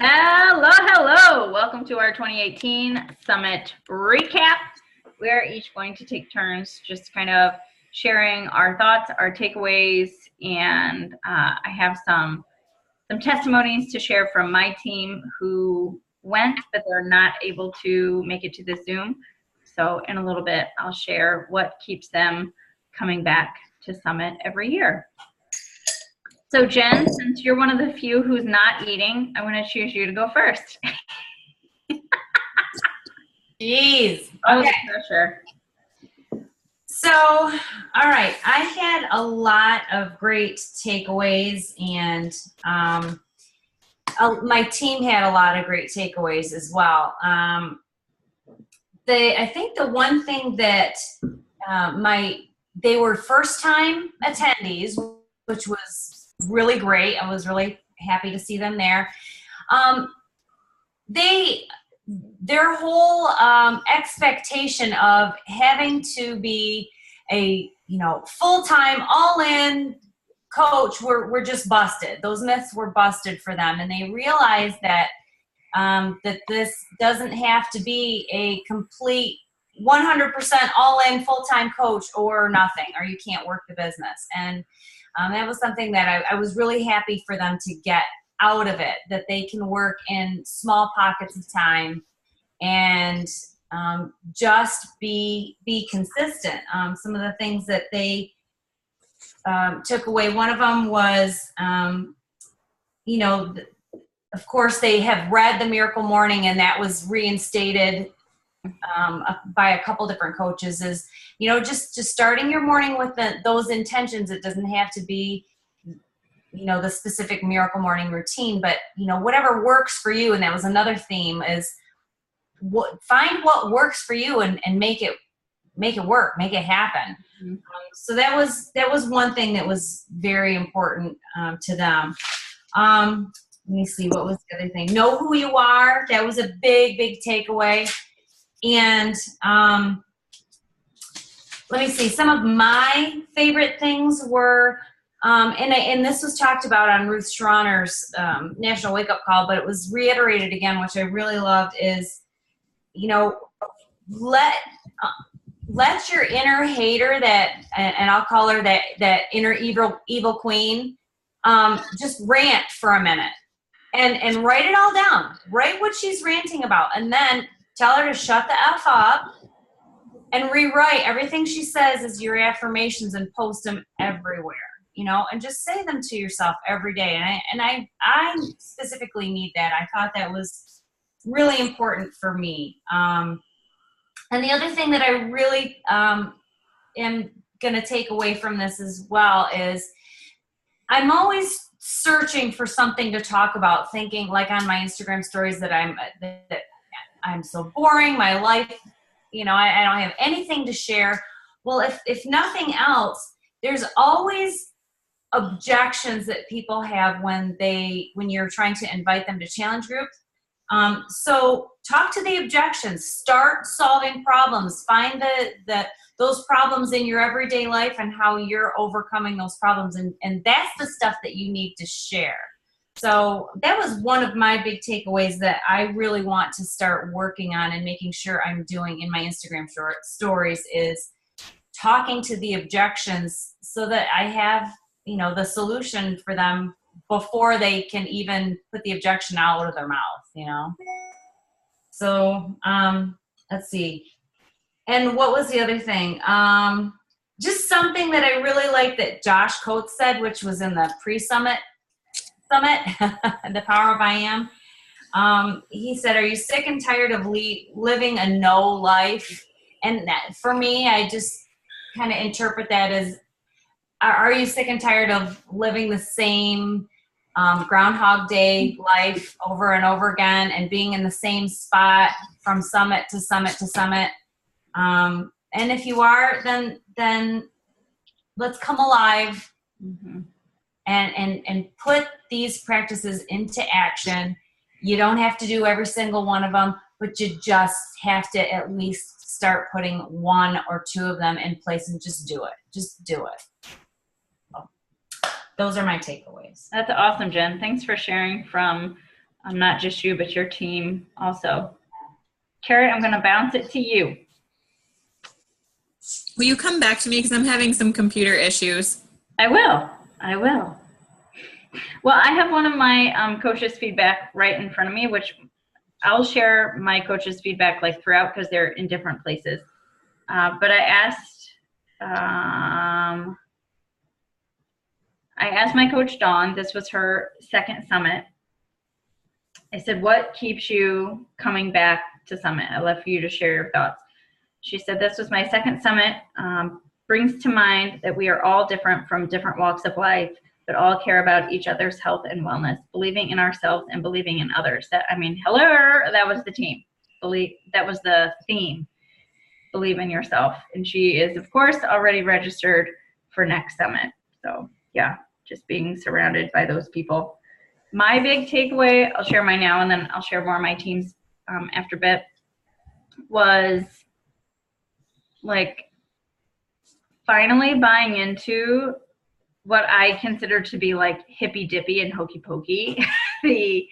Hello, hello. Welcome to our 2018 Summit recap. We're each going to take turns just kind of sharing our thoughts, our takeaways, and I have some testimonies to share from my team who went, but they're not able to make it to the Zoom. So in a little bit, I'll share what keeps them coming back to Summit every year. So Jen, since you're one of the few who's not eating, I want to choose you to go first. Jeez. Okay. Pressure. So, all right. I had a lot of great takeaways, and my team had a lot of great takeaways as well. I think the one thing that they were first-time attendees, which was really great. I was really happy to see them there. Their whole expectation of having to be a full-time all-in coach were just busted. Those myths were busted for them, and they realized that that this doesn't have to be a complete 100% all-in full-time coach or nothing, or you can't work the business. And that was something that I was really happy for them to get out of it, that they can work in small pockets of time and just be consistent. Some of the things that they took away, one of them was, of course, they have read The Miracle Morning, and that was reinstated by a couple different coaches, is just starting your morning with those intentions. It doesn't have to be the specific Miracle Morning routine, but whatever works for you. And that was another theme, is find what works for you and make it work, make it happen. Mm-hmm. So that was one thing that was very important to them. Let me see, what was the other thing? Know who you are. That was a big takeaway. And let me see, some of my favorite things were, and this was talked about on Ruth Schroner's National Wake Up Call, but it was reiterated again, which I really loved, is, let your inner hater, and I'll call her that inner evil queen, just rant for a minute and write it all down. Write what she's ranting about, and then tell her to shut the F up and rewrite everything she says as your affirmations and post them everywhere, and just say them to yourself every day. And I specifically need that. I thought that was really important for me. And the other thing that I really am going to take away from this as well is I'm always searching for something to talk about, thinking, like on my Instagram stories, that I'm so boring, my life, I don't have anything to share. Well, if nothing else, there's always objections that people have when you're trying to invite them to challenge groups. So talk to the objections, start solving problems, find those problems in your everyday life and how you're overcoming those problems. And that's the stuff that you need to share. So that was one of my big takeaways that I really want to start working on and making sure I'm doing in my Instagram stories, is talking to the objections so that I have, the solution for them before they can even put the objection out of their mouth, So let's see. And what was the other thing? Just something that I really liked that Josh Coates said, which was in the pre-summit, The Power of I Am. He said, are you sick and tired of living a no life? And that, for me, I just kind of interpret that as, are you sick and tired of living the same Groundhog Day life over and over again and being in the same spot from summit to summit to summit? And if you are, then let's come alive. Mm-hmm. And put these practices into action. You don't have to do every single one of them, but you just have to at least start putting one or two of them in place and just do it. Just do it. those are my takeaways. That's awesome, Jen. Thanks for sharing from not just you, but your team also. Carrie, I'm going to bounce it to you. Will you come back to me because I'm having some computer issues? I will. Well, I have one of my coaches' feedback right in front of me, which I'll share my coaches' feedback like throughout because they're in different places. But I asked my coach, Dawn, this was her second summit. I said, what keeps you coming back to summit? I'd love for you to share your thoughts. She said, this was my second summit. Brings to mind that we are all different from different walks of life, but all care about each other's health and wellness, believing in ourselves and believing in others. Hello, that was the team. That was the theme. Believe in yourself. And she is, of course, already registered for next summit. So yeah, just being surrounded by those people. My big takeaway, I'll share mine now and then I'll share more of my team's after a bit, was like finally buying into what I consider to be like hippy dippy and hokey pokey, the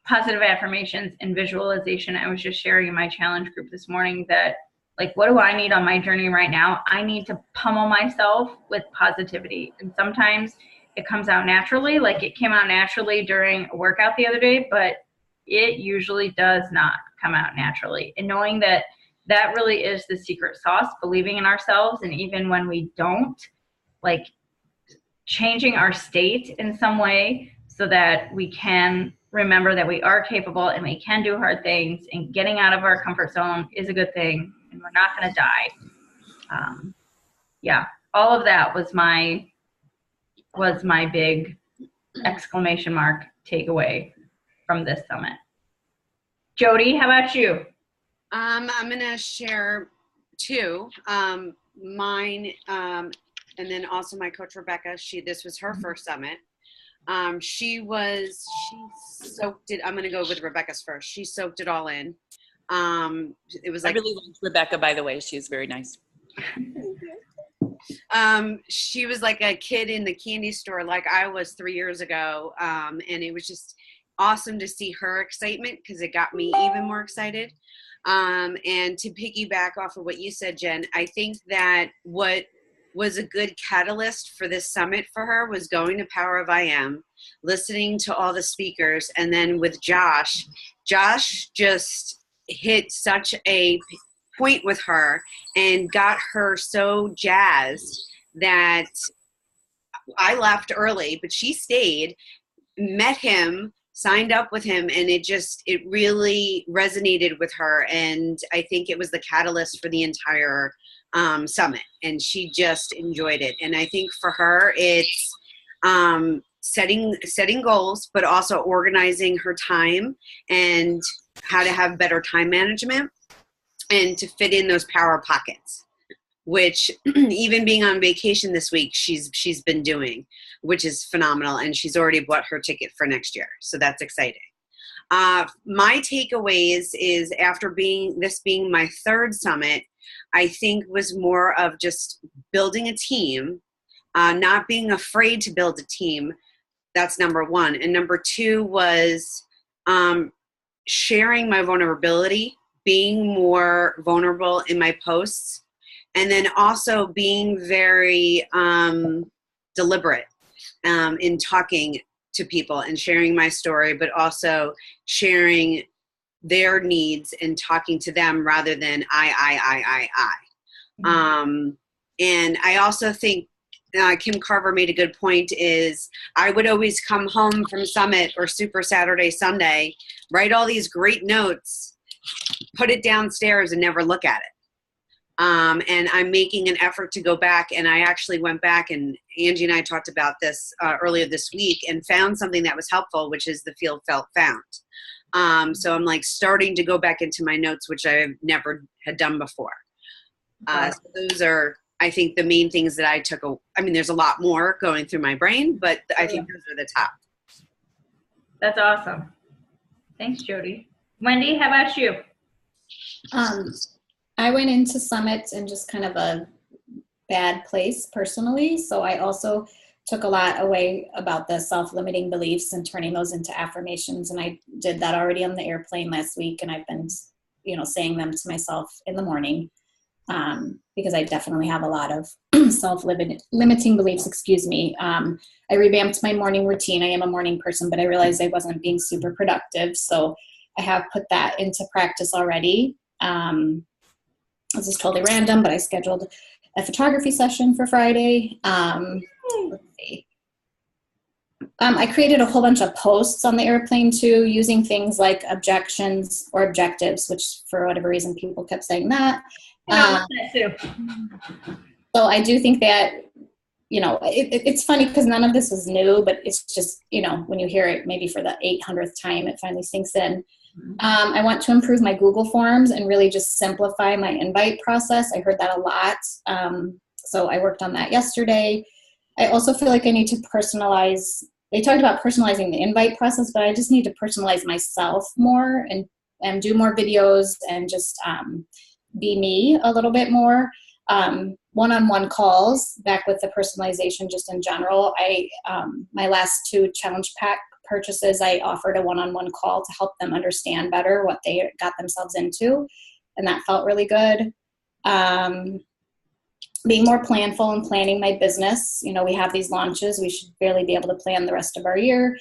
positive affirmations and visualization. I was just sharing in my challenge group this morning that like, what do I need on my journey right now? I need to pummel myself with positivity. And sometimes it comes out naturally, like it came out naturally during a workout the other day, but it usually does not come out naturally. And knowing that that really is the secret sauce, believing in ourselves. And even when we don't, like changing our state in some way so that we can remember that we are capable and we can do hard things, and getting out of our comfort zone is a good thing and we're not going to die. Yeah, all of that was my big exclamation mark takeaway from this summit. Jody, how about you? I'm going to share two. Mine, and then also my coach, Rebecca, this was her first summit. She soaked it. I'm going to go with Rebecca's first. She soaked it all in. It was like, I really liked Rebecca, by the way. She's very nice. she was like a kid in the candy store like I was 3 years ago. And it was just awesome to see her excitement because it got me even more excited. And to piggyback off of what you said, Jen, I think that what was a good catalyst for this summit for her was going to Power of I Am, listening to all the speakers, and then with Josh just hit such a point with her and got her so jazzed that I left early, but she stayed, met him, signed up with him, and it really resonated with her. And I think it was the catalyst for the entire summit, and she just enjoyed it. And I think for her, it's setting goals, but also organizing her time and how to have better time management and to fit in those power pockets, which even being on vacation this week, she's been doing, which is phenomenal. And she's already bought her ticket for next year. So that's exciting. My takeaways is after being my third summit, I think was more of just building a team, not being afraid to build a team. That's number one. And number two was sharing my vulnerability, being more vulnerable in my posts, and then also being very deliberate in talking to people and sharing my story, but also sharing their needs and talking to them rather than I. Mm-hmm. And I also think Kim Carver made a good point is I would always come home from Summit or Super Saturday, Sunday, write all these great notes, put it downstairs and never look at it. And I'm making an effort to go back, and I actually went back, and Angie and I talked about this earlier this week and found something that was helpful, which is the feel, felt, found. So I'm like starting to go back into my notes, which I never had done before. So those are, I think, the main things that I took. I mean, there's a lot more going through my brain, but I think those are the top. That's awesome. Thanks, Jody. Wendy, how about you? I went into summits in just kind of a bad place personally. So I also took a lot away about the self-limiting beliefs and turning those into affirmations. And I did that already on the airplane last week. And I've been, saying them to myself in the morning because I definitely have a lot of self-limiting beliefs, I revamped my morning routine. I am a morning person, but I realized I wasn't being super productive. So I have put that into practice already. This is totally random, but I scheduled a photography session for Friday. Let's see. I created a whole bunch of posts on the airplane too, using things like objections or objectives, which for whatever reason people kept saying that. That too. So I do think that, it's funny because none of this is new, but it's just, when you hear it maybe for the 800th time, it finally sinks in. I want to improve my Google Forms and really just simplify my invite process. I heard that a lot. So I worked on that yesterday. I also feel like I need to personalize. They talked about personalizing the invite process, but I just need to personalize myself more and do more videos and just be me a little bit more. One-on-one calls, back with the personalization just in general. My last 2 challenge pack purchases, I offered a one-on-one call to help them understand better what they got themselves into, and that felt really good. Being more planful and planning my business. We have these launches. We should barely be able to plan the rest of our year.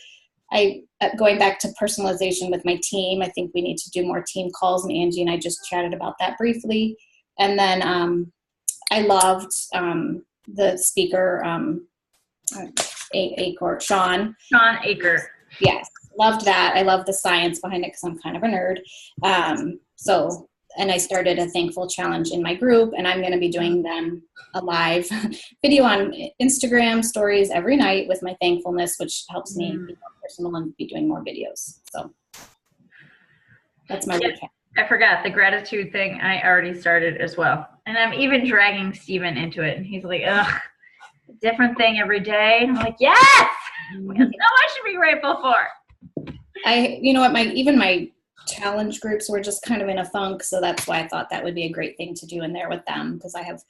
Going back to personalization with my team, I think we need to do more team calls, and Angie and I just chatted about that briefly. And then I loved the speaker, Sean Aker. Yes, loved that. I love the science behind it because I'm kind of a nerd. And I started a thankful challenge in my group, and I'm going to be doing them a live video on Instagram stories every night with my thankfulness, which helps me be more personal and be doing more videos. So that's my recap. I forgot the gratitude thing. I already started as well. And I'm even dragging Steven into it. And he's like, ugh, different thing every day. And I'm like, yes! We have so much to be grateful for. My challenge groups were just kind of in a funk. So that's why I thought that would be a great thing to do in there with them. Because I have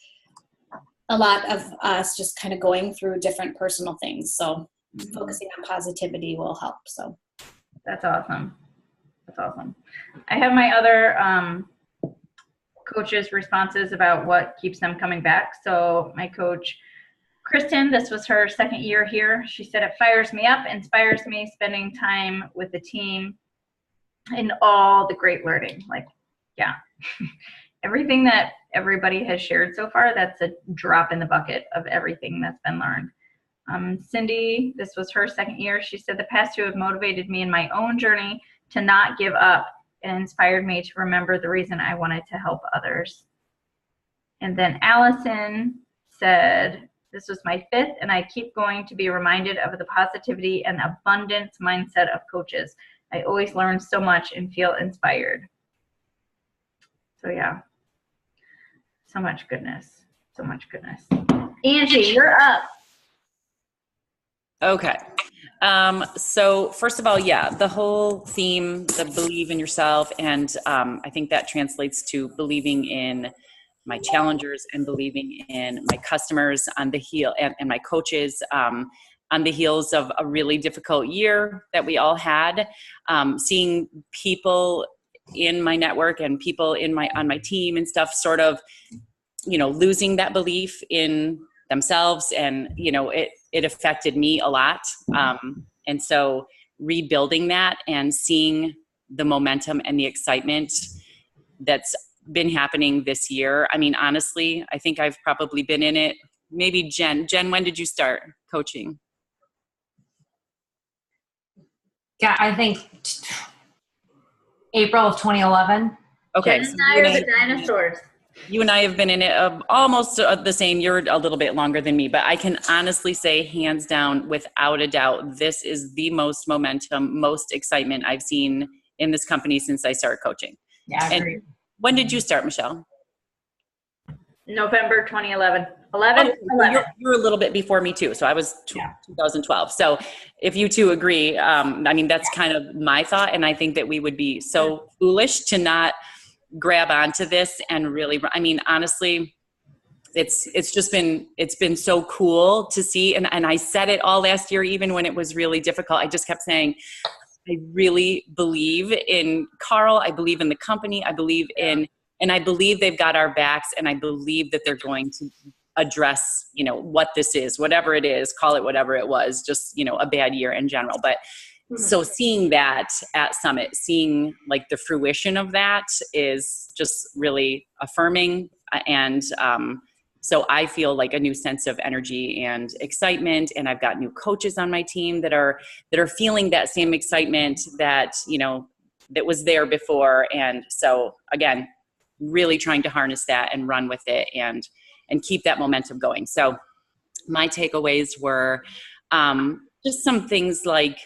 a lot of us just kind of going through different personal things. So focusing on positivity will help. So that's awesome. That's awesome. I have my other coaches' responses about what keeps them coming back. So my coach, Kristen, this was her 2nd year here. She said, it fires me up, inspires me, spending time with the team and all the great learning. Like, yeah, everything that everybody has shared so far, that's a drop in the bucket of everything that's been learned. Cindy, this was her 2nd year. She said, the past 2 have motivated me in my own journey to not give up and inspired me to remember the reason I wanted to help others. And then Allison said, this was my 5th, and I keep going to be reminded of the positivity and abundance mindset of coaches. I always learn so much and feel inspired. So yeah, so much goodness, so much goodness. Angie, you're up. Okay. So first of all, yeah, the whole theme, the believe in yourself. And I think that translates to believing in my challengers and believing in my customers on the heel and my coaches on the heels of a really difficult year that we all had. Seeing people in my network and people on my team and stuff sort of, losing that belief in themselves, and it affected me a lot, and so rebuilding that and seeing the momentum and the excitement that's been happening this year. I mean, honestly, I think I've probably been in it. Maybe Jen, when did you start coaching? Yeah, I think April of 2011. Okay, Jen and I are the dinosaurs. You and I have been in it almost the same. You're a little bit longer than me, but I can honestly say, hands down, without a doubt, this is the most momentum, most excitement I've seen in this company since I started coaching. Yeah, I agree. And when did you start, Michelle? November 2011. You're a little bit before me too. So I was 2012. So if you two agree, I mean, that's kind of my thought. And I think that we would be so foolish to not grab onto this and really, I mean, honestly, it's been so cool to see. And I said it all last year, even when it was really difficult. I just kept saying, I really believe in Carl. I believe in the company. I believe in, and I believe they've got our backs, and I believe that they're going to address, you know, what this is, whatever it is, call it whatever it was, just, you know, a bad year in general. But so seeing that at Summit, seeing like the fruition of that is just really affirming. And so I feel like a new sense of energy and excitement. And I've got new coaches on my team that are feeling that same excitement that, you know, that was there before. And so again, really trying to harness that and run with it and keep that momentum going. So my takeaways were just some things like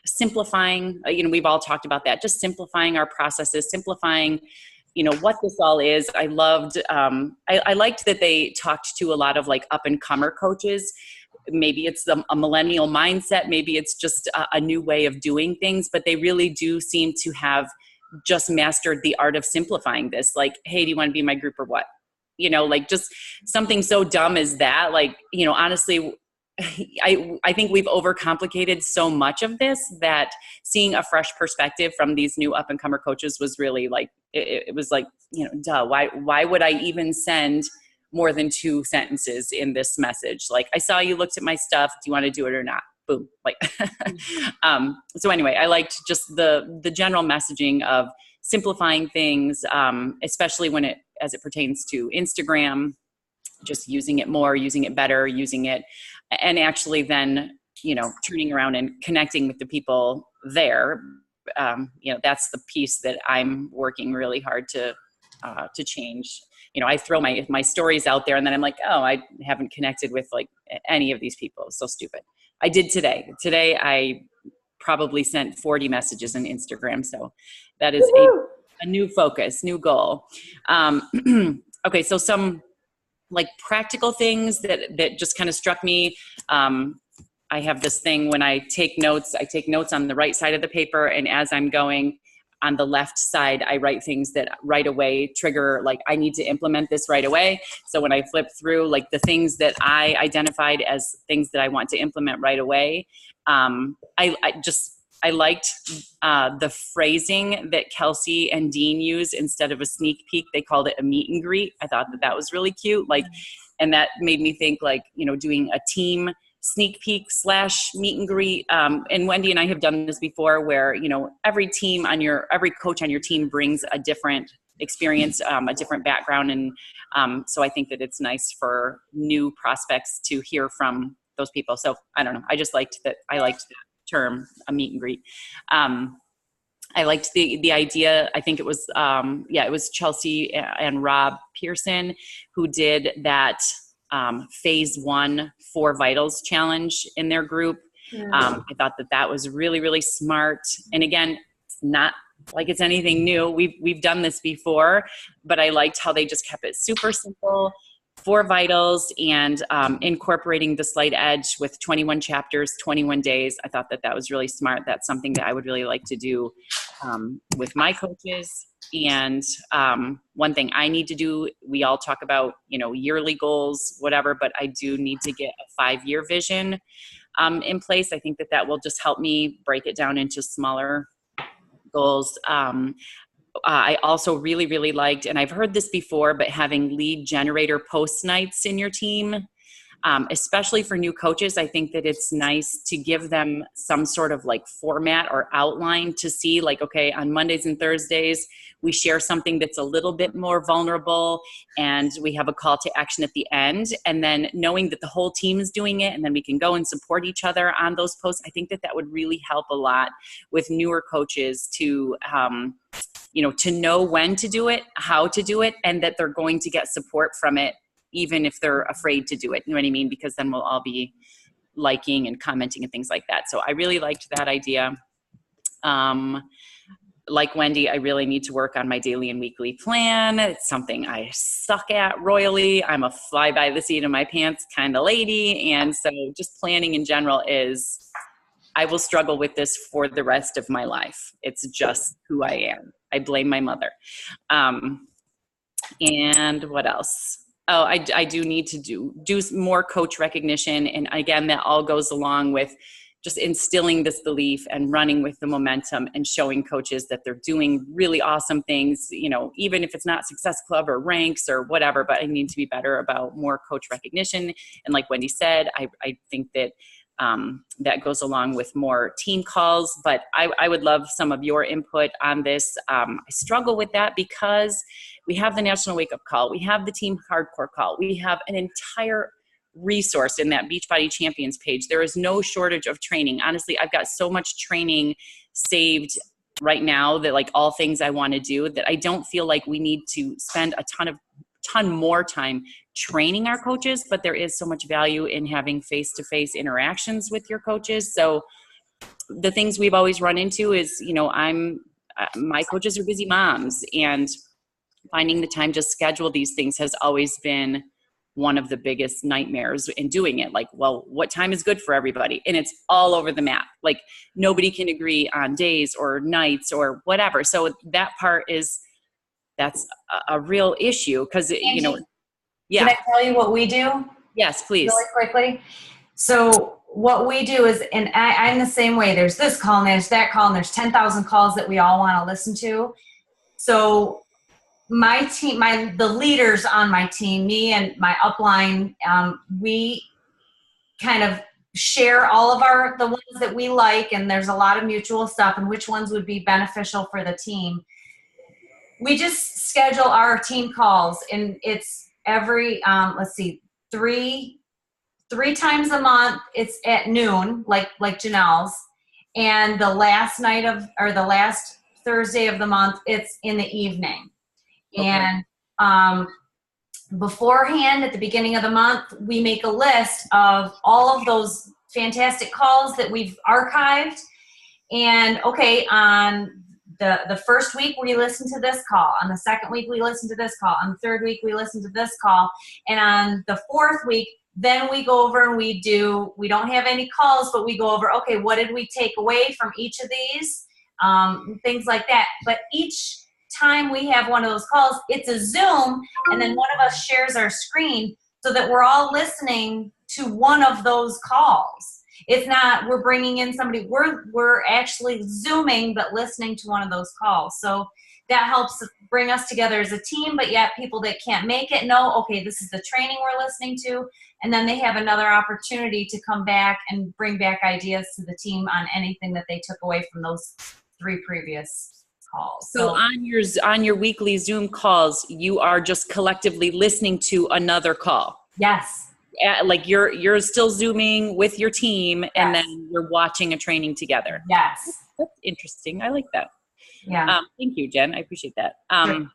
simplifying, you know, we've all talked about that, just simplifying our processes, simplifying, you know, what this all is. I loved, I liked that they talked to a lot of like up and comer coaches. Maybe it's a millennial mindset, maybe it's just a new way of doing things, but they really do seem to have just mastered the art of simplifying this. Like, hey, do you want to be in my group or what? You know, like just something so dumb as that. Like, you know, honestly, I think we've overcomplicated so much of this that seeing a fresh perspective from these new up and comer coaches was really like, it was like, you know, duh, why would I even send more than 2 sentences in this message? Like, I saw you looked at my stuff. Do you want to do it or not? Boom. Like, so anyway, I liked just the general messaging of simplifying things, especially as it pertains to Instagram, just using it more, using it better, using it, and actually then, you know, turning around and connecting with the people there. You know, that's the piece that I'm working really hard to change. You know, I throw my stories out there and then I'm like, oh, I haven't connected with like any of these people. It's so stupid. I did today. Today I probably sent 40 messages on Instagram. So that is a new focus, new goal. Okay. So some like practical things that just kind of struck me. I have this thing when I take notes on the right side of the paper. And as I'm going on the left side, I write things that right away trigger, like I need to implement this right away. So when I flip through like the things that I identified as things that I want to implement right away, I liked the phrasing that Kelsey and Dean used. Instead of a sneak peek, they called it a meet and greet. I thought that was really cute. Like, and that made me think like, you know, doing a team sneak peek / meet and greet. And Wendy and I have done this before where, you know, every coach on your team brings a different experience, a different background. And so I think that it's nice for new prospects to hear from those people. So I don't know. I just liked that. I liked that term, a meet and greet. I liked the idea. I think it was, it was Chelsea and Rob Pearson who did that phase 1 4 vitals challenge in their group. I thought that was really, really smart. And again, it's not like it's anything new. We've done this before, but I liked how they just kept it super simple. 4 vitals and incorporating the slight edge with 21 chapters, 21 days. I thought that was really smart. That's something that I would really like to do with my coaches. And one thing I need to do, we all talk about, you know, yearly goals, whatever, but I do need to get a 5-year vision in place. I think that will just help me break it down into smaller goals. I also really, really liked, and I've heard this before, but having lead generator post nights in your team, especially for new coaches, I think that it's nice to give them some sort of like format or outline to see like, okay, on Mondays and Thursdays, we share something that's a little bit more vulnerable and we have a call to action at the end. And then knowing that the whole team is doing it and then we can go and support each other on those posts. I think that would really help a lot with newer coaches to, you know, to know when to do it, how to do it, and that they're going to get support from it, even if they're afraid to do it. You know what I mean? Because then we'll all be liking and commenting and things like that. So I really liked that idea. Like Wendy, I really need to work on my daily and weekly plan. It's something I suck at royally. I'm a fly by the seat of my pants kind of lady. And so just planning in general I will struggle with this for the rest of my life. It's just who I am. I blame my mother. And what else? Oh, I do need to do more coach recognition. And again, that all goes along with just instilling this belief and running with the momentum and showing coaches that they're doing really awesome things, you know, even if it's not Success Club or ranks or whatever, but I need to be better about more coach recognition. And like Wendy said, I think that that goes along with more team calls, but I would love some of your input on this. I struggle with that because we have the National Wake Up Call. We have the Team Hardcore Call. We have an entire resource in that Beachbody Champions page. There is no shortage of training. Honestly, I've got so much training saved right now that like all things I want to do that I don't feel like we need to spend a ton more time training our coaches, but there is so much value in having face-to-face interactions with your coaches. So the things we've always run into is, you know, my coaches are busy moms, and finding the time to schedule these things has always been one of the biggest nightmares in doing it. Like, well, what time is good for everybody? And it's all over the map. Like nobody can agree on days or nights or whatever. So that part that's a real issue because, you know, yeah. Can I tell you what we do? Yes, please. Really quickly. So what we do is, and I'm the same way. There's this call and there's that call and there's 10,000 calls that we all want to listen to. So my team, the leaders on my team, me and my upline, we kind of share all of the ones that we like, and there's a lot of mutual stuff and which ones would be beneficial for the team. We just schedule our team calls, and it's every, three times a month. It's at noon, like Janelle's, and the last Thursday of the month, it's in the evening. Okay. And beforehand, at the beginning of the month, we make a list of all of those fantastic calls that we've archived. And okay, on the first week we listen to this call. On the second week we listen to this call. On the third week we listen to this call. And on the fourth week, then we go over and we don't have any calls, but we go over, okay, what did we take away from each of these? Things like that. But each time we have one of those calls, it's a Zoom, and then one of us shares our screen so that we're all listening to one of those calls. It's not we're bringing in somebody, we're actually Zooming but listening to one of those calls. So that helps bring us together as a team, but yet people that can't make it know, okay, this is the training we're listening to, and then they have another opportunity to come back and bring back ideas to the team on anything that they took away from those 3 previous calls. So on your weekly Zoom calls, you are just collectively listening to another call. Yes. Like you're still Zooming with your team, yes, and then you're watching a training together. Yes. That's interesting. I like that. Yeah. Thank you, Jen. I appreciate that. Sure.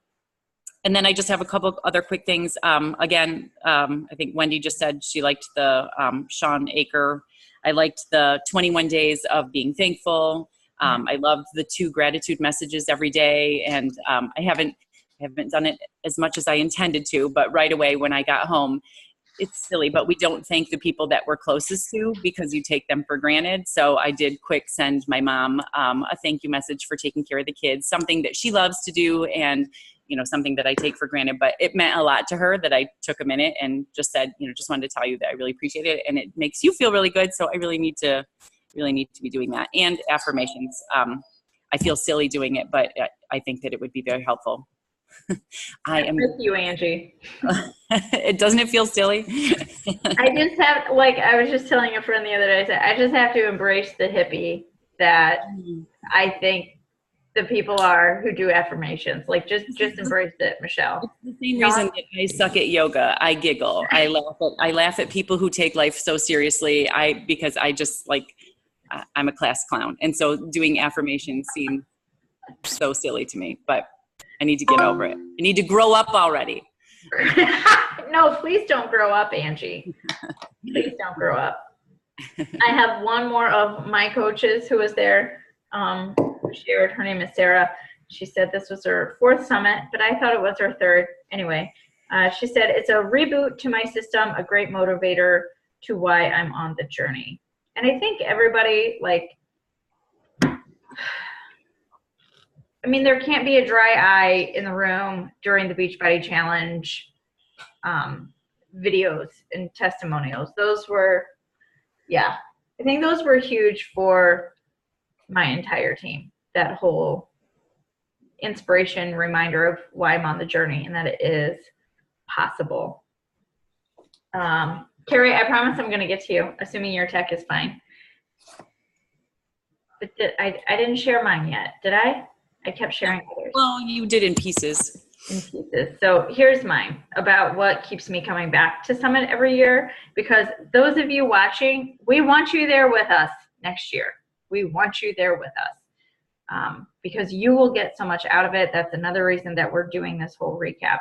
And then I just have a couple other quick things. Again, I think Wendy just said she liked the Sean Aker. I liked the 21 days of being thankful. I loved the 2 gratitude messages every day. And I haven't done it as much as I intended to, but right away when I got home, it's silly, but we don't thank the people that we're closest to because you take them for granted. So I did quick send my mom a thank you message for taking care of the kids, something that she loves to do, and you know, something that I take for granted, but it meant a lot to her that I took a minute and just said, you know, just wanted to tell you that I really appreciate it, and it makes you feel really good. So I really need to be doing that. And affirmations. I feel silly doing it, but I think that it would be very helpful. I'm with you, Angie. Doesn't it feel silly? I just have, like, I was just telling a friend the other day, I said, I just have to embrace the hippie that I think the people are who do affirmations. Like, just embrace it, Michelle. It's the same reason that I suck at yoga. I giggle. I laugh at people who take life so seriously. Because I just like, I'm a class clown. And so doing affirmations seems so silly to me, but I need to get over it. I need to grow up already. No, please don't grow up, Angie. Please don't grow up. I have one more of my coaches who was there, who shared. Her name is Sarah. She said this was her 4th summit, but I thought it was her 3rd. Anyway, she said, it's a reboot to my system, a great motivator to why I'm on the journey. And I think everybody, like, I mean, there can't be a dry eye in the room during the Beachbody Challenge videos and testimonials. Those were, I think those were huge for my entire team. That whole inspiration reminder of why I'm on the journey and that it is possible. Carrie, I promise I'm going to get to you, assuming your tech is fine. But I didn't share mine yet, did I? I kept sharing others. Well, you did in pieces. So here's mine about what keeps me coming back to Summit every year, because those of you watching, we want you there with us next year. We want you there with us because you will get so much out of it. That's another reason that we're doing this whole recap.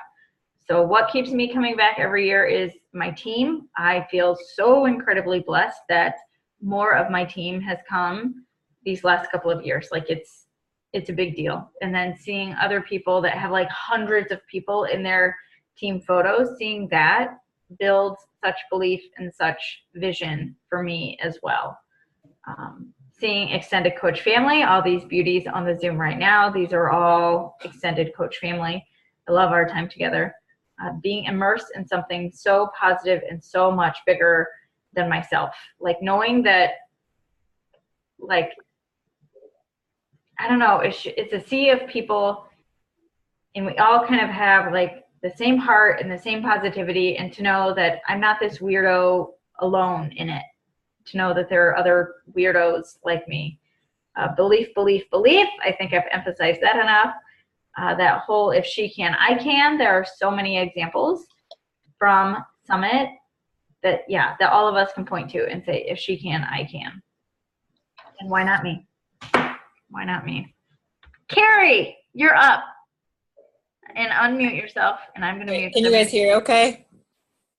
So what keeps me coming back every year is my team. I feel so incredibly blessed that more of my team has come these last couple of years. Like it's a big deal. And then seeing other people that have like hundreds of people in their team photos, seeing that builds such belief and such vision for me as well. Seeing extended coach family, all these beauties on the Zoom right now, these are all extended coach family. I love our time together. Being immersed in something so positive and so much bigger than myself. Like knowing that, like, I don't know, it's a sea of people and we all kind of have like the same heart and the same positivity, and to know that I'm not this weirdo alone in it, to know that there are other weirdos like me. Belief. I think I've emphasized that enough. That whole if she can, I can. There are so many examples from Summit that all of us can point to and say, if she can, I can. And why not me? Why not me? Carrie, you're up. And unmute yourself, and I'm going to mute. Can you guys hear okay?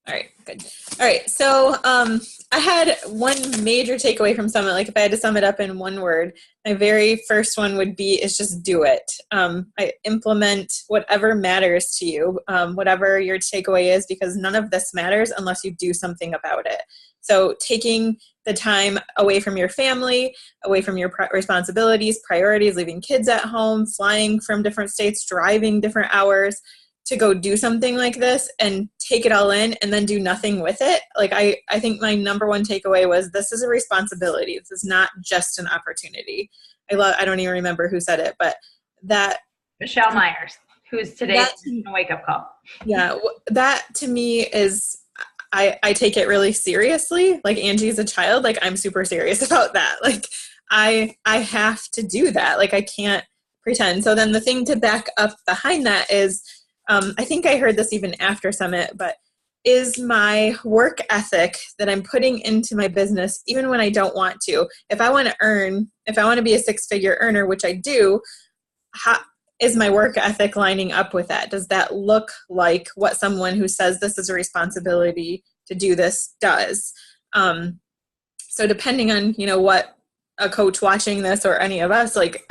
All right, good. All right, so I had one major takeaway from Summit. Like if I had to sum it up in one word, my very first one would be is just do it. I implement whatever matters to you, whatever your takeaway is, because none of this matters unless you do something about it. So taking the time away from your family, away from your responsibilities, priorities, leaving kids at home, flying from different states, driving different hours to go do something like this and take it all in and then do nothing with it. Like I think my number one takeaway was this is a responsibility. This is not just an opportunity. I don't even remember who said it, but that Michelle Myers, who's today's wake up call. Yeah, that to me is, I take it really seriously. Like Angie's a child, like I'm super serious about that. Like I have to do that. Like I can't pretend. So then the thing to back up behind that is, I think I heard this even after Summit, but is my work ethic that I'm putting into my business, even when I don't want to, if I want to be a 6-figure earner, which I do, is my work ethic lining up with that? Does that look like what someone who says this is a responsibility to do this does? So depending on, what a coach watching this or any of us, like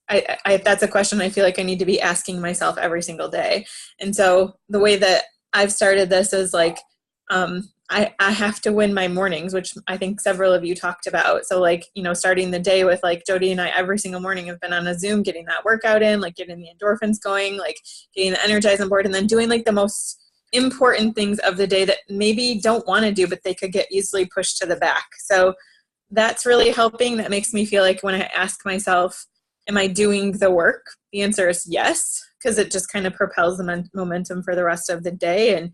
I that's a question I feel like I need to be asking myself every single day. And so the way that I've started this is like, I have to win my mornings, which I think several of you talked about. So like, starting the day with like Jody and I every single morning have been on a Zoom, getting that workout in, like getting the endorphins going, like getting the Energize on board, and then doing like the most important things of the day that maybe don't want to do, but they could get easily pushed to the back. So that's really helping. That makes me feel like when I ask myself, am I doing the work? The answer is yes, because it just kind of propels the momentum for the rest of the day. And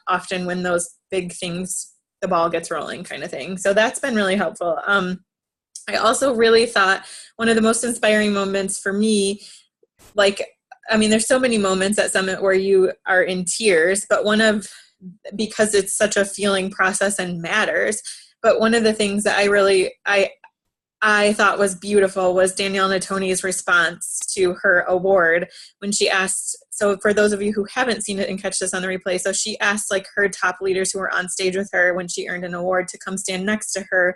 often when those big things, the ball gets rolling kind of thing. So that's been really helpful. I also really thought one of the most inspiring moments for me, there's so many moments at Summit where you are in tears, but because it's such a feeling process and matters, but one of the things that I thought was beautiful was Danielle Natoni's response to her award when she asked, so for those of you who haven't seen it and catch this on the replay, so she asked like her top leaders who were on stage with her when she earned an award to come stand next to her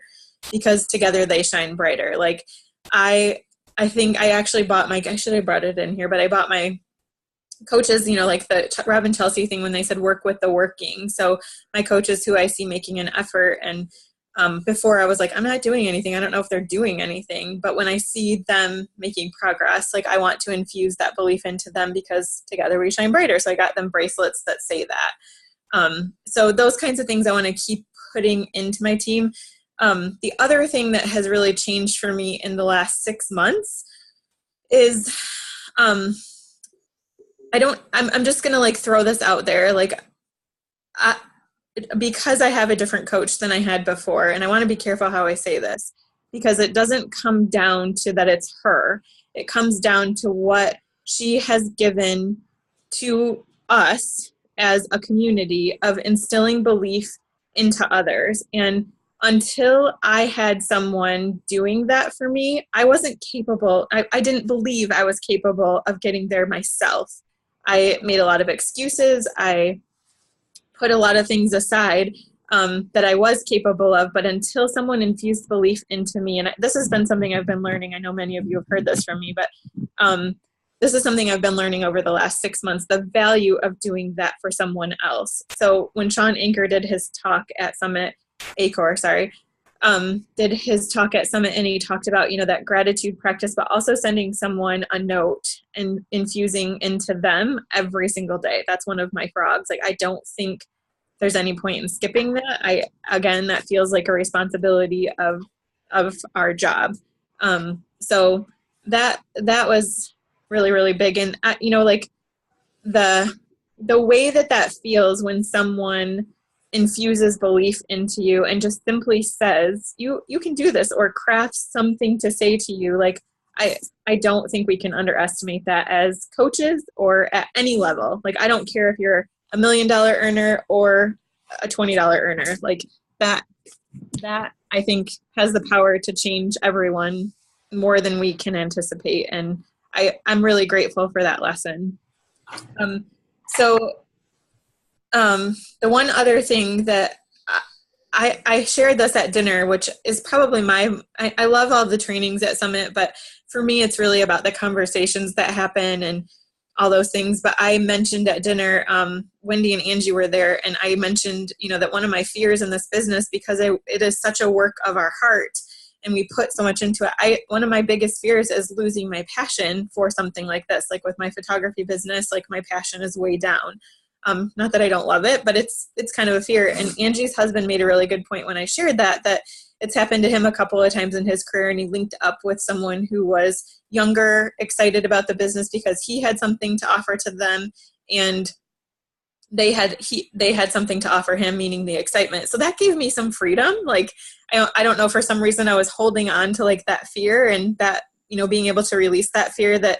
because together they shine brighter. Like I think I actually I should have brought it in here, but I bought my coaches, like the Rob and Chelsea thing when they said work with the working. So my coaches who I see making an effort and Before I was like, I'm not doing anything. I don't know if they're doing anything. But when I see them making progress, like I want to infuse that belief into them because together we shine brighter. So I got them bracelets that say that. So those kinds of things I want to keep putting into my team. The other thing that has really changed for me in the last 6 months is I'm just going to like throw this out there. Like because I have a different coach than I had before, and I want to be careful how I say this, because it doesn't come down to that it's her. It comes down to what she has given to us as a community of instilling belief into others. And until I had someone doing that for me, I wasn't capable. I didn't believe I was capable of getting there myself. I made a lot of excuses. I put a lot of things aside that I was capable of, but until someone infused belief into me, and this has been something I've been learning. I know many of you have heard this from me, but this is something I've been learning over the last 6 months, the value of doing that for someone else. So when Sean Anker did his talk at Summit, did his talk at Summit, and he talked about, that gratitude practice, but also sending someone a note and infusing into them every single day. That's one of my frogs. Like, I don't think there's any point in skipping that. Again, that feels like a responsibility of our job. So that was really, really big. And, like the way that feels when someone infuses belief into you and just simply says, you can do this, or crafts something to say to you. Like, I don't think we can underestimate that as coaches or at any level. Like, I don't care if you're $1 million earner or a $20 earner. Like that I think has the power to change everyone more than we can anticipate. And I'm really grateful for that lesson. The one other thing that I shared this at dinner, which is probably I love all the trainings at Summit, but for me, it's really about the conversations that happen and all those things. But I mentioned at dinner, Wendy and Angie were there, and I mentioned, that one of my fears in this business, because it is such a work of our heart and we put so much into it. One of my biggest fears is losing my passion for something like this. Like with my photography business, like my passion is way down. Not that I don't love it, but it's kind of a fear. And Angie's husband made a really good point when I shared that it's happened to him a couple of times in his career, and he linked up with someone who was younger, excited about the business because he had something to offer to them, and they had something to offer him, meaning the excitement. So that gave me some freedom. Like, I don't know, for some reason I was holding on to like that fear, and that, being able to release that fear that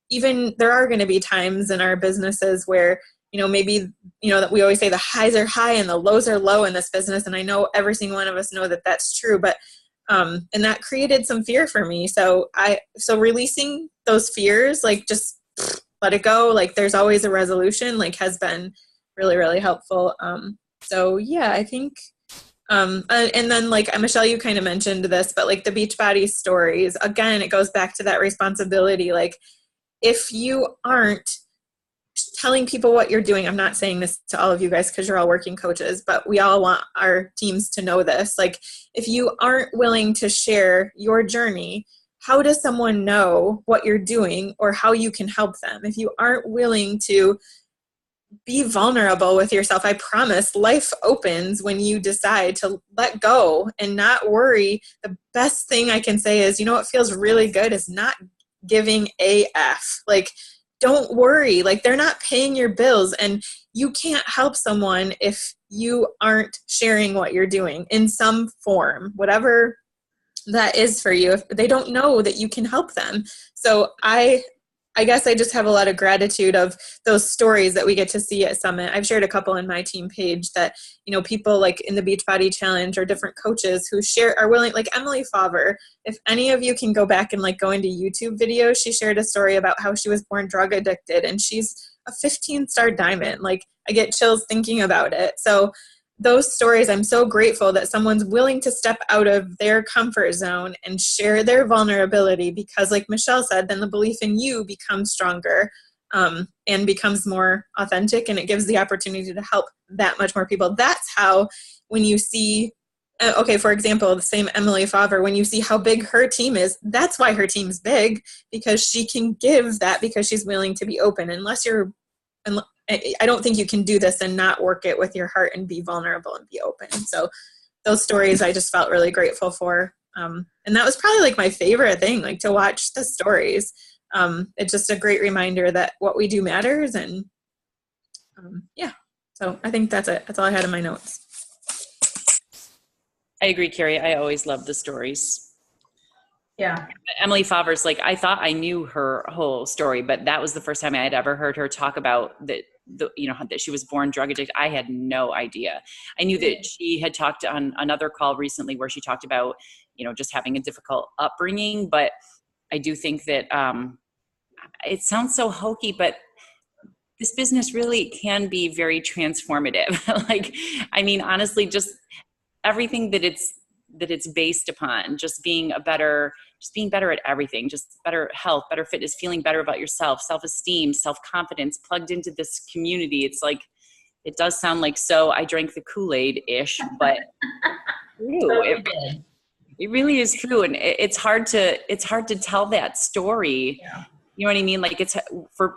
even there are going to be times in our businesses where, maybe, that we always say the highs are high and the lows are low in this business. And I know every single one of us know that that's true, but, and that created some fear for me. So releasing those fears, like just let it go. Like there's always a resolution, like has been really, really helpful. So yeah, I think, and then like Michelle, you kind of mentioned this, but like the Beachbody stories, again, it goes back to that responsibility. Like if you aren't telling people what you're doing, I'm not saying this to all of you guys because you're all working coaches, but we all want our teams to know this. Like if you aren't willing to share your journey, how does someone know what you're doing or how you can help them? If you aren't willing to be vulnerable with yourself, I promise life opens when you decide to let go and not worry. The best thing I can say is, what feels really good is not giving AF. Like, don't worry. Like, they're not paying your bills, and you can't help someone if you aren't sharing what you're doing in some form, whatever that is for you. If they don't know that you can help them. So I guess I just have a lot of gratitude of those stories that we get to see at Summit. I've shared a couple in my team page that, people like in the Beachbody Challenge or different coaches who are willing, like Emily Favre. If any of you can go back and like go into YouTube videos, she shared a story about how she was born drug addicted, and she's a 15-star diamond. Like, I get chills thinking about it. So those stories, I'm so grateful that someone's willing to step out of their comfort zone and share their vulnerability, because like Michelle said, then the belief in you becomes stronger and becomes more authentic, and it gives the opportunity to help that much more people. That's how, when you see okay, for example, the same Emily Favre, when you see how big her team is, that's why her team's big, because she can give that because she's willing to be open. I don't think you can do this and not work it with your heart and be vulnerable and be open. So those stories I just felt really grateful for. And that was probably like my favorite thing, like to watch the stories. It's just a great reminder that what we do matters. And yeah, so I think that's it. That's all I had in my notes. I agree, Carrie. I always love the stories. Yeah. Emily Favre's like, I thought I knew her whole story, but that was the first time I had ever heard her talk about that, that she was born drug addicted. I had no idea. I knew that she had talked on another call recently where she talked about, just having a difficult upbringing. But I do think that it sounds so hokey, but this business really can be very transformative. Like, I mean, honestly, just everything that it's based upon, just being better at everything, just better health, better fitness, feeling better about yourself, self-esteem, self-confidence, plugged into this community. It's like, it does sound like, so I drank the Kool-Aid-ish, but it really is true. And it's hard to tell that story. Yeah. You know what I mean? Like, it's for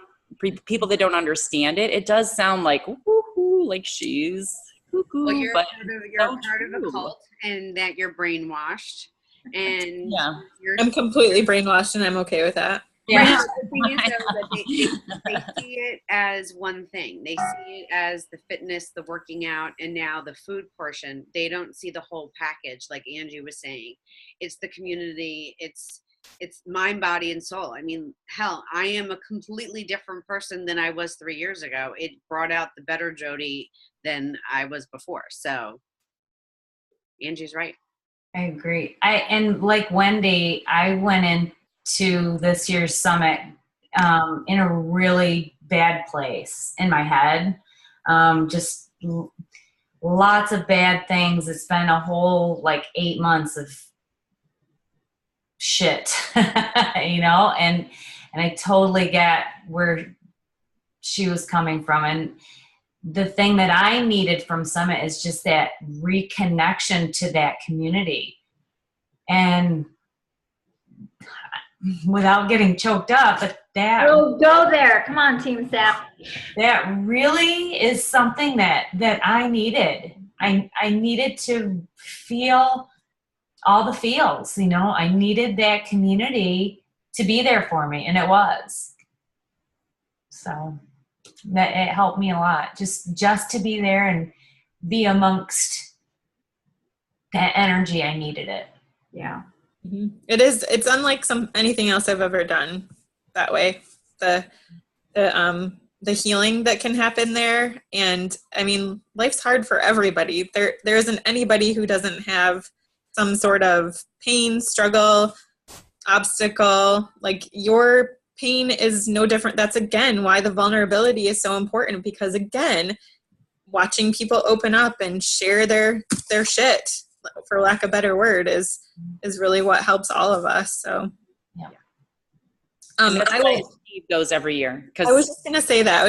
people that don't understand it. It does sound like, woo-hoo, like she's cuckoo, Well, you're but part of a cult, and that you're brainwashed, and yeah, I'm completely brainwashed, and I'm okay with that. Yeah. The thing is, though, that they see it as one thing. They see it as the fitness, the working out, and now the food portion. They don't see the whole package, like Angie was saying. It's the community. It's mind, body, and soul. I mean, hell, I am a completely different person than I was 3 years ago. It brought out the better Jody than I was before. So Angie's right. I agree. And like Wendy, I went into this year's summit in a really bad place in my head. Just lots of bad things. It's been a whole 8 months of shit, and I totally get where she was coming from. And the thing that I needed from Summit is just that reconnection to that community. And without getting choked up, but that go there. Come on, Team Sap. That really is something that I needed. I needed to feel all the feels, I needed that community to be there for me, and it was. So that it helped me a lot, just to be there and be amongst that energy. I needed it. Yeah. Mm-hmm. It's unlike anything else I've ever done that way. The healing that can happen there. And I mean, life's hard for everybody. There isn't anybody who doesn't have some sort of pain, struggle, obstacle. Like, your pain is no different. That's again why the vulnerability is so important, because again, watching people open up and share their shit, for lack of a better word, is really what helps all of us. So yeah. Steve goes every year. I was just gonna say that.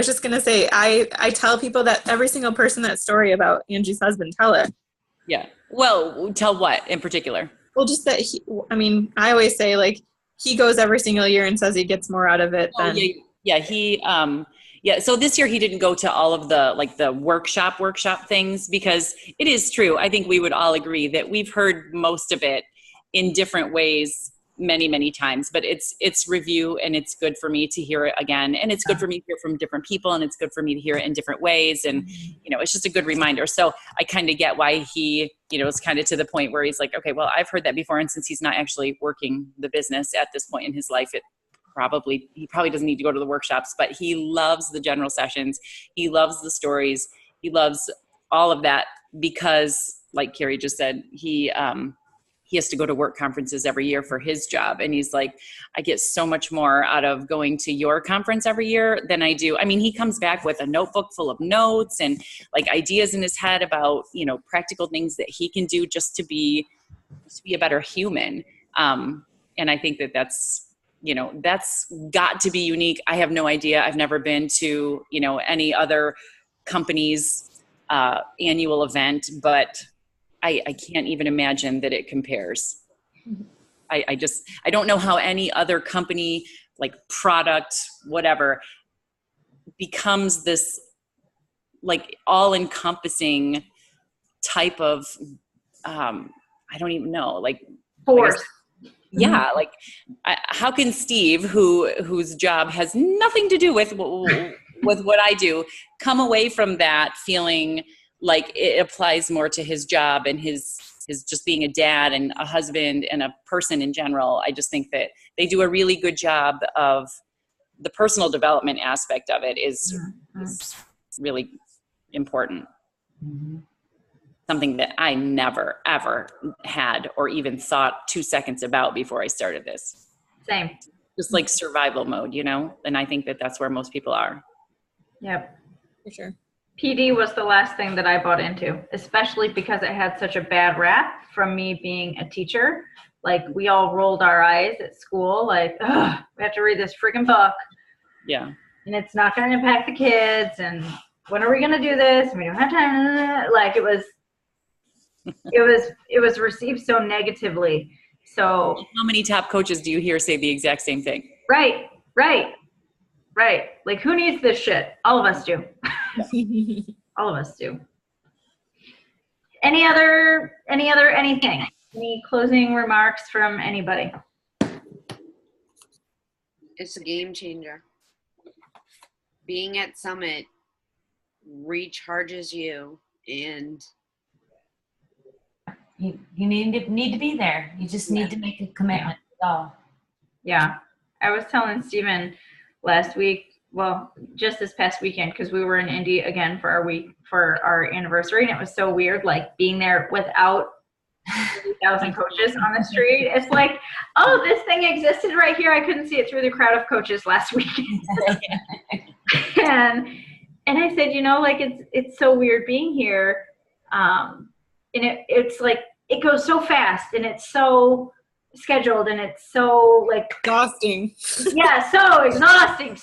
I tell people that every single person that story about Angie's husband, tell it. Yeah. Well, tell what in particular? Well, just that I always say, he goes every single year and says he gets more out of it than. So this year he didn't go to all of the workshop things, because it is true. I think we would all agree that we've heard most of it in different ways many, many times, but it's review, and it's good for me to hear it again. And it's good for me to hear from different people, and it's good for me to hear it in different ways. And, it's just a good reminder. So I kind of get why he, is kind of to the point where he's like, okay, well, I've heard that before. And since he's not actually working the business at this point in his life, he probably doesn't need to go to the workshops, but he loves the general sessions. He loves the stories. He loves all of that, because like Carrie just said, he has to go to work conferences every year for his job. And he's like, I get so much more out of going to your conference every year than I do. I mean, he comes back with a notebook full of notes and ideas in his head about, practical things that he can do just to be a better human. And I think that's got to be unique. I have no idea. I've never been to, any other company's annual event, but I can't even imagine that it compares. I don't know how any other company, like product, whatever, becomes this like all encompassing type of, I don't even know, like Force. Yeah, like how can Steve, whose job has nothing to do with what I do, come away from that feeling like it applies more to his job and his just being a dad and a husband and a person in general? I just think that they do a really good job of the personal development aspect of it is really important. Mm-hmm. Something that I never, ever had or even thought 2 seconds about before I started this. Same. Just like survival mode, you know? And I think that that's where most people are. Yep. For sure. PD was the last thing that I bought into, especially because it had such a bad rap from me being a teacher. Like, we all rolled our eyes at school, like, ugh, we have to read this freaking book. Yeah. And it's not going to impact the kids. And when are we going to do this? We don't have time. Like, it was received so negatively. So how many top coaches do you hear say the exact same thing? Right. Like, who needs this shit? All of us do. All of us do. Anything? Any closing remarks from anybody? It's a game changer. Being at Summit recharges you, and You need to be there. You just need to make a commitment. Oh. Yeah. I was telling Steven last week, well, just this past weekend, because we were in Indy again for our anniversary, and it was so weird, like being there without 30,000 coaches on the street. It's like, oh, this thing existed right here. I couldn't see it through the crowd of coaches last weekend. and I said, like it's so weird being here. And it's like it goes so fast, and it's so scheduled, and it's so like Exhausting. Yeah, so exhausting.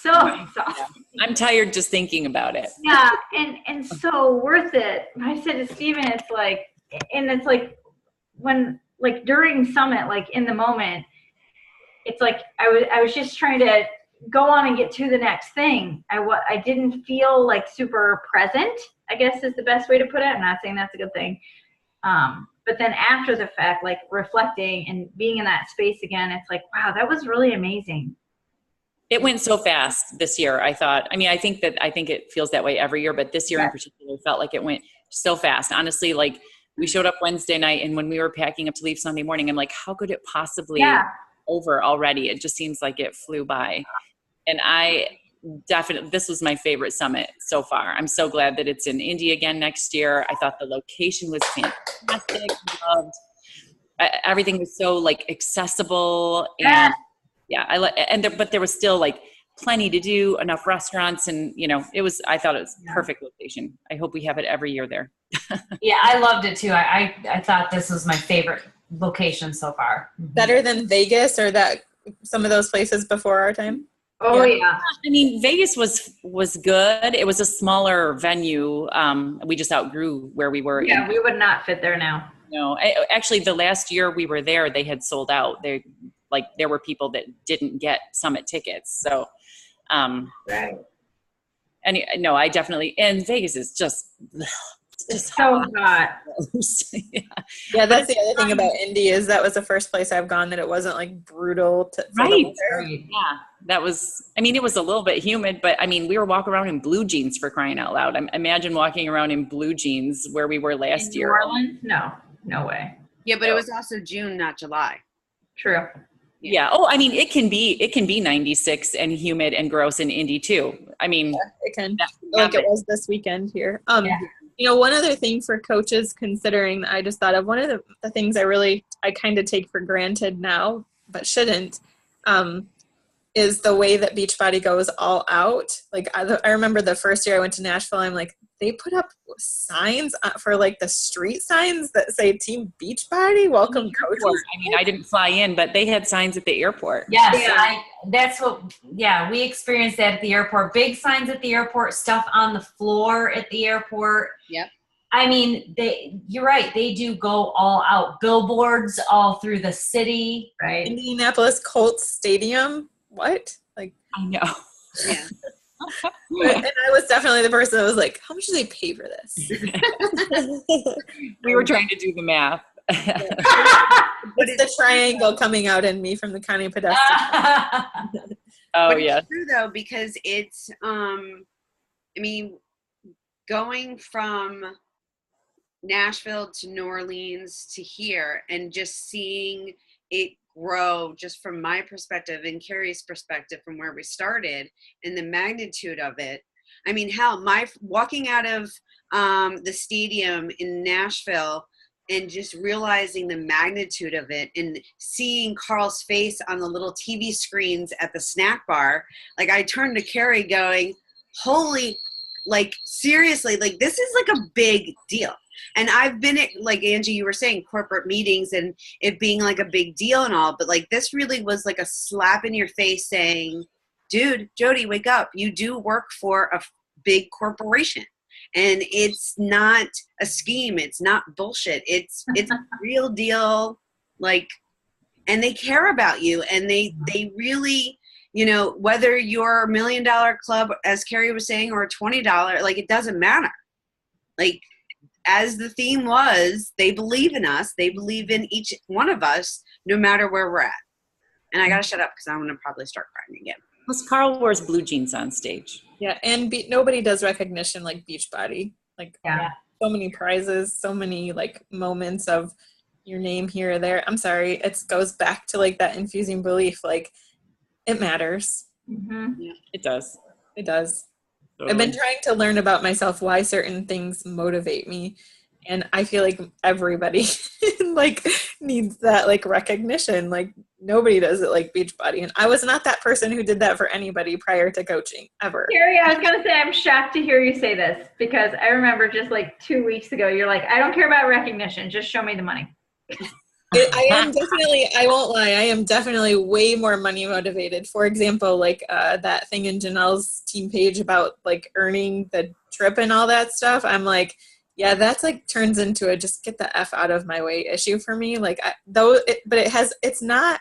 I'm tired just thinking about it. Yeah, and so worth it. I said to Steven, it's like when, like, during Summit, like in the moment, it's like I was just trying to go on and get to the next thing. I didn't feel like super present, I guess is the best way to put it. I'm not saying that's a good thing. But then after the fact, like reflecting and being in that space again, it's like, wow, that was really amazing. It went so fast this year. I think it feels that way every year, but this year in particular felt like it went so fast. Honestly, like we showed up Wednesday night, and when we were packing up to leave Sunday morning, I'm like, how could it possibly over already? It just seems like it flew by. And this was my favorite Summit so far. I'm so glad that it's in Indy again next year. I thought the location was fantastic. I loved everything was so like accessible, and but there was still like plenty to do, enough restaurants, and I thought it was perfect location. I hope we have it every year there. Yeah, I loved it too. I thought this was my favorite location so far. Better than Vegas or some of those places before our time? Oh yeah. I mean, Vegas was good. It was a smaller venue. We just outgrew where we were. Yeah, we would not fit there now. No, actually, the last year we were there, they had sold out. There were people that didn't get Summit tickets. So, right. And no, I definitely. And Vegas is just. It's so hot. Yeah, that's the other thing about Indy is that was the first place I've gone that it wasn't like brutal. Right. Yeah, that was. I mean, it was a little bit humid, but I mean, we were walking around in blue jeans, for crying out loud. Imagine walking around in blue jeans where we were last year. New Orleans? No way. Yeah, but it was also June, not July. True. Yeah. Oh, I mean, it can be 96 and humid and gross in Indy too. I mean, it can. Like it was this weekend here. One other thing for coaches considering, I just thought of one of the things I kind of take for granted now, but shouldn't, is the way that Beachbody goes all out. Like I remember the first year I went to Nashville, I'm like, they put up signs for like the street signs that say Team Beachbody, welcome coaches. I mean, I didn't fly in, but they had signs at the airport. Yes, we experienced that at the airport. Big signs at the airport, stuff on the floor at the airport. Yep. I mean, you're right. They do go all out. Billboards all through the city. Right. Indianapolis Colts Stadium. What? Like, I know. Yeah. and I was definitely the person that was like, how much do they pay for this? We were trying to do the math. It's the triangle coming out in me from the county pedestrian. Oh, But yeah. it's true though, because it's I mean, going from Nashville to New Orleans to here and just seeing it grow just from my perspective and Carrie's perspective from where we started and the magnitude of it. I mean, hell, my walking out of the stadium in Nashville and just realizing the magnitude of it and seeing Carl's face on the little TV screens at the snack bar, like I turned to Carrie going, holy, like seriously, like this is like a big deal. And I've been at, like Angie, you were saying, corporate meetings and it being like a big deal and all, but like this really was like a slap in your face saying, dude, Jody, wake up. You do work for a big corporation. And it's not a scheme. It's not bullshit. It's a real deal. Like, and they care about you. And they really, you know, whether you're $1 million club, as Carrie was saying, or a $20, like it doesn't matter. Like, as the theme was, they believe in us. They believe in each one of us, no matter where we're at. And I got to shut up because I'm going to probably start crying again. Plus, Carl wears blue jeans on stage. Yeah, and nobody does recognition like Beachbody. Like, Yeah. so many prizes, so many like moments of your name here or there. I'm sorry, it goes back to like that infusing belief. Like, it matters. Mm-hmm. It does. It does. Totally. I've been trying to learn about myself, why certain things motivate me. And I feel like everybody like needs that like recognition. Like nobody does it like Beachbody. And I was not that person who did that for anybody prior to coaching ever. Carrie, I was going to say, I'm shocked to hear you say this because I remember just like 2 weeks ago, you're like, I don't care about recognition. Just show me the money. I am definitely, I won't lie, I am definitely way more money motivated. For example, like that thing in Janelle's team page about like earning the trip and all that stuff. I'm like, yeah, that's like turns into a just get the F out of my way issue for me. Like it's not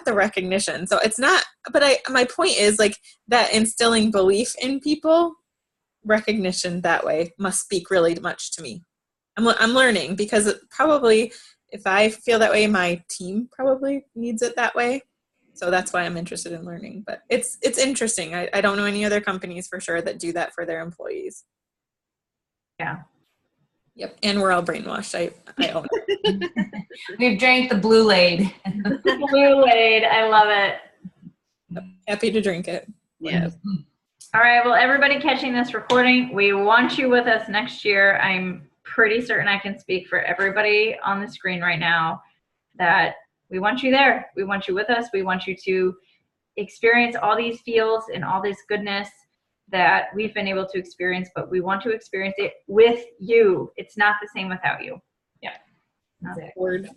the recognition. So it's not, but my point is like that instilling belief in people, recognition that way must speak really much to me. I'm learning because it probably, if I feel that way, my team probably needs it that way. So that's why I'm interested in learning. But it's interesting. I don't know any other companies for sure that do that for their employees. Yeah. Yep. And we're all brainwashed. I own it. We've drank the Blue-Aid. Blue-Aid. I love it. Happy to drink it. Yeah. All right. Well, everybody catching this recording, we want you with us next year. I'm pretty certain I can speak for everybody on the screen right now that we want you there. We want you with us. We want you to experience all these feels and all this goodness that we've been able to experience, but we want to experience it with you. It's not the same without you. Yeah. Word.